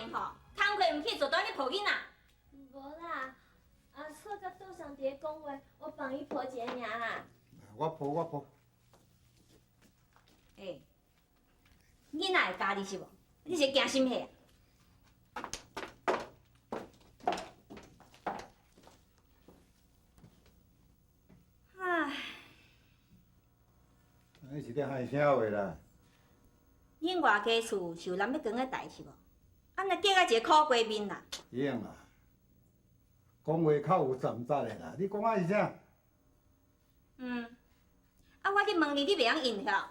面吼，工课唔去做，当你抱囡仔。无啦，阿错甲桌上伫咧讲话，我帮伊抱一个尔啦。我抱。欸，囡仔会教你是无？你是惊心血啊？唉，你是咧害啥话啦？恁外家厝是有人要捐个代是无？啊，那嫁到一个苦闺面啦。英啊，讲话较有站扎的啦。你讲啊是啥？啊，我去问你，你袂晓应晓？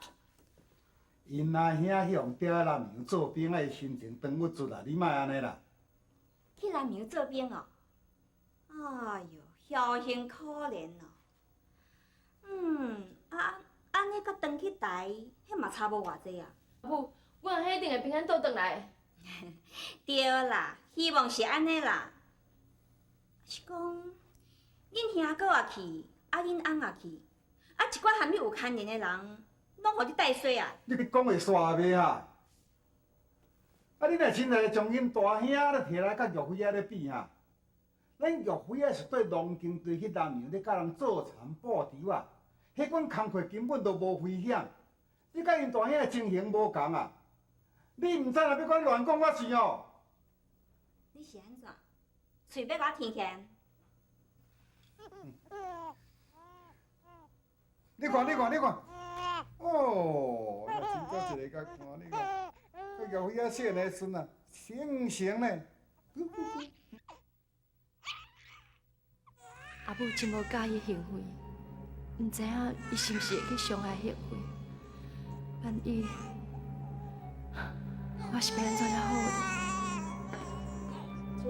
因阿兄去用爹南洋做兵，啊，伊心情长不出啦。你莫安尼啦。去南洋做兵哦。哎哟，侥幸可怜哦。安尼甲转去台，迄嘛差无偌济啊。母，阮迄定会平安倒转来。对啦，希望是安尼啦。是讲，恁兄哥也去，啊，恁翁也去，啊，一寡含你有牵连的人，拢互你带衰啊。你讲话煞袂哈？啊，你若真来将恁大兄咧摕来甲岳飞仔咧比哈？咱岳飞仔是对龙京队去南洋咧，甲人做田布条啊，迄款工课根本都无危险。你甲因大兄的情形无共啊！你毋知若要讲乱讲我是哦。你是安怎？嘴要甲我甜起来？你看，哦，那真正一个甲看你看，这岳飞仔细个孙啊，成呢。阿母真无介意行为，毋知影伊是毋是会去伤害行为。万一我是要安怎了好呢？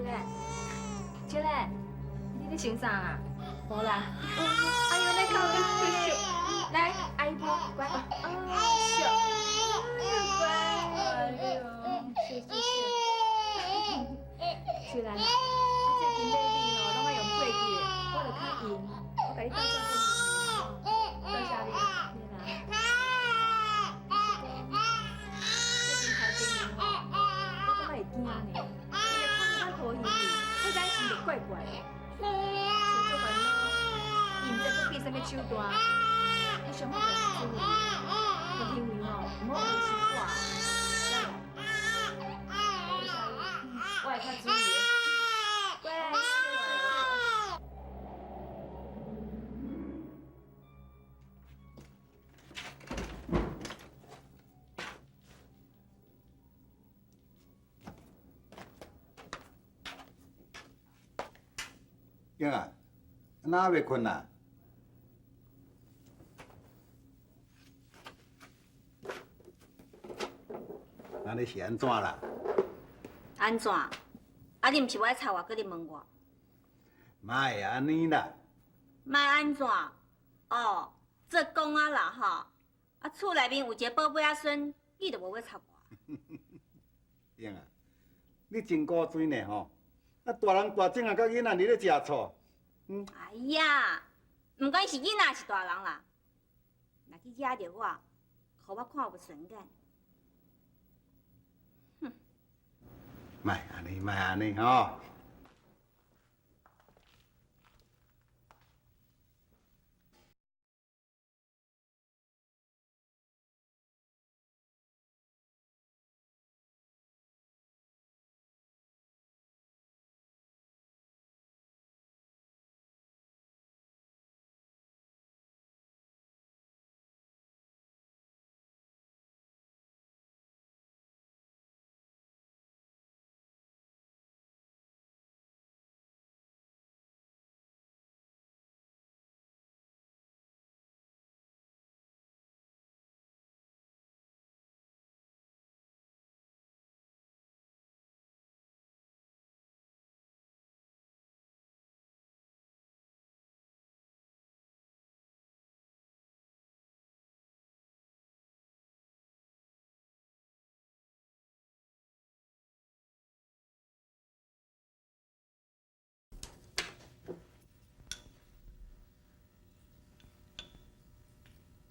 秋兰，你咧想啥啊？无啦，阿姨在靠你吹秀，来，阿姨抱，乖，秀，乖，哎呦，谢。秋兰，这金马米哦，拢爱用过去的，我著较硬，我甲你倒转过去，倒下你，你啦。这真头前面哦，我感觉会惊呢，因为看你较讨厌伊，我咱心就怪怪的。所以做烦恼，伊毋知佫变啥物手段，你上好就是注意，有行为吼，毋好为心挂，知道无？我会较注意的。乖，英啊，哪还袂困啊？那你是安怎啦？安怎？啊，你毋是我吵我，搁你问我，莫会安尼啦。莫安怎？哦，这讲啊啦吼，啊，厝内面有一个宝贝仔孙，你都无要吵我。英啊，你真古锥呢吼！啊，大人大种啊，甲囡仔你咧食醋。哎呀，毋管是囡仔是大人啦，若去惹着我，互我看有顺眼。莫安尼吼！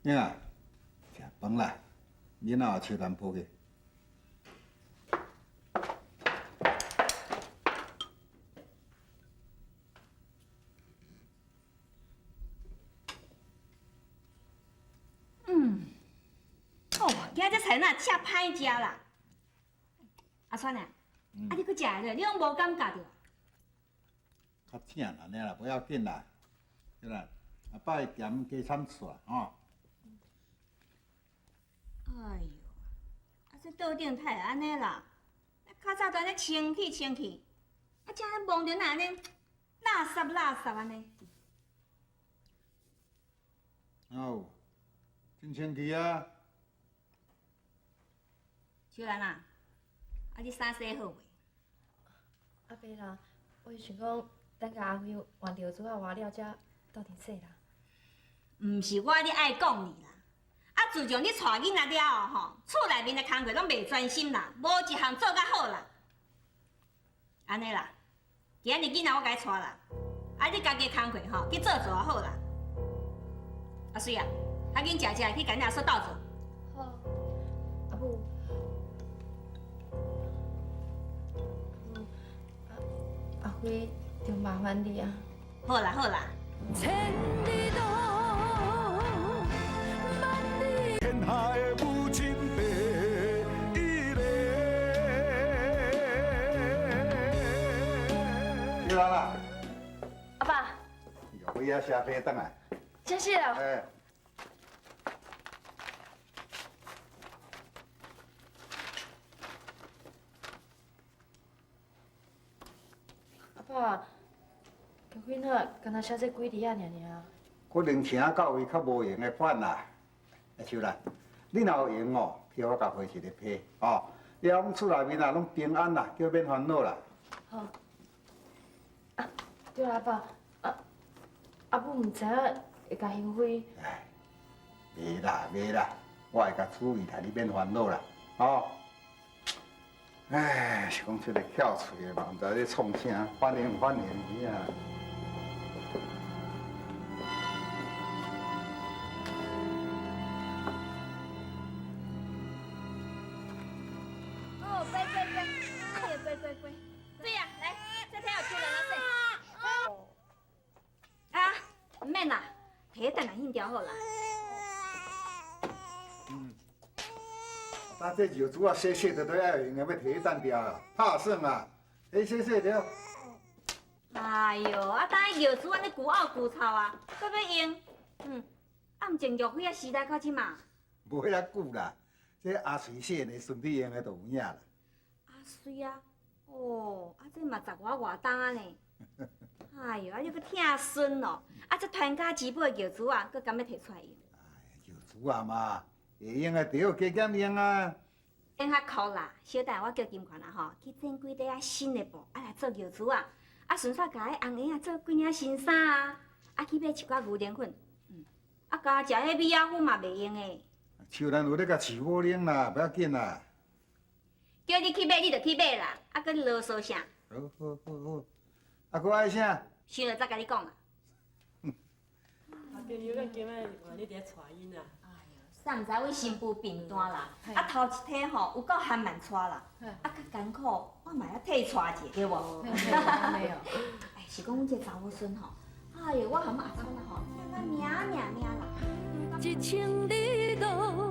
英啊，食饭啦，囡仔也笑淡薄去。菜那遮歹食啦。阿川啊，你去食咧，你拢无感觉着？较正安尼啦，不要紧啦，对啦，阿爸会咸加参醋啦，吼。哎呦，这桌顶太会安尼啦，较早都安尼清气，遮望着那安尼垃圾安尼。哦，真清气啊！小兰啊，你衫洗好未？阿伯啦，我是想讲，等甲阿辉换着煮啊换了，才斗阵洗啦。毋是我咧爱讲你啦，自从你带囡仔了后吼，厝内面的工课拢袂专心啦，无一项做甲好啦。安尼啦，今日囡仔我甲你带啦，你家己的工课吼去做好啦。阿水啊，赶紧食去甲囡仔说倒做。好，阿母，阿辉就麻烦你啊。好啦。千里路，万里。天下的母亲第一个。小兰啦，阿爸，有回啊下批等来。真是了。哎，阿爸，叫囡仔敢若写这几字啊尔。可能请到位较无用的款啦。小兰，你若有用哦，替我甲批一个批哦。你讲厝内面啊拢平安啦，叫免烦恼啦。好。啊，对啦，阿爸，阿母唔知影会甲兴辉。哎，袂啦，我会甲注意啦，你免烦恼啦，哦。哎，是讲这个翘嘴的嘛，毋知咧创啥，反应伊啊。哦，乖，乖，对呀，来，这天有出人了睡。啊，唔免啦，摕等来翕条好啦。但这油煮啊，洗都要用的，要摕去单掉啊，拍算啊，洗了。哎呦，等下油煮安尼久漚臭啊，搁要用，毋前玉辉啊时代到即嘛。无迄遐久啦，这阿水洗的，顺便用的就有影啦。阿水啊，哦，这嘛10外冬啊呢。哎呦，你搁疼孙哦，这团家之宝的油煮啊，搁敢要摕出来用？油煮啊嘛，会用的就加减用啊。等下哭啦，小等我叫金款啊吼，去整几块新的布，来做油煮啊。顺便甲迄红鞋做几领新衫啊，去买一寡牛奶粉，加食迄米仔粉嘛袂用的。树兰有咧甲饲好奶啦，不要紧啦。叫你去买，你就去买啦，搁你啰嗦啥？好，搁爱啥？想了再甲你讲啦。阿弟，咱今仔换你伫遐带因啊？啥毋知阮新妇病单啦，头一体吼有够含慢带啦，较艰苦，我嘛要替带者对无？没有。哎，是讲阮这查某孙吼，哎呦，我含阿聪啦吼，听甲命啦。一千里路。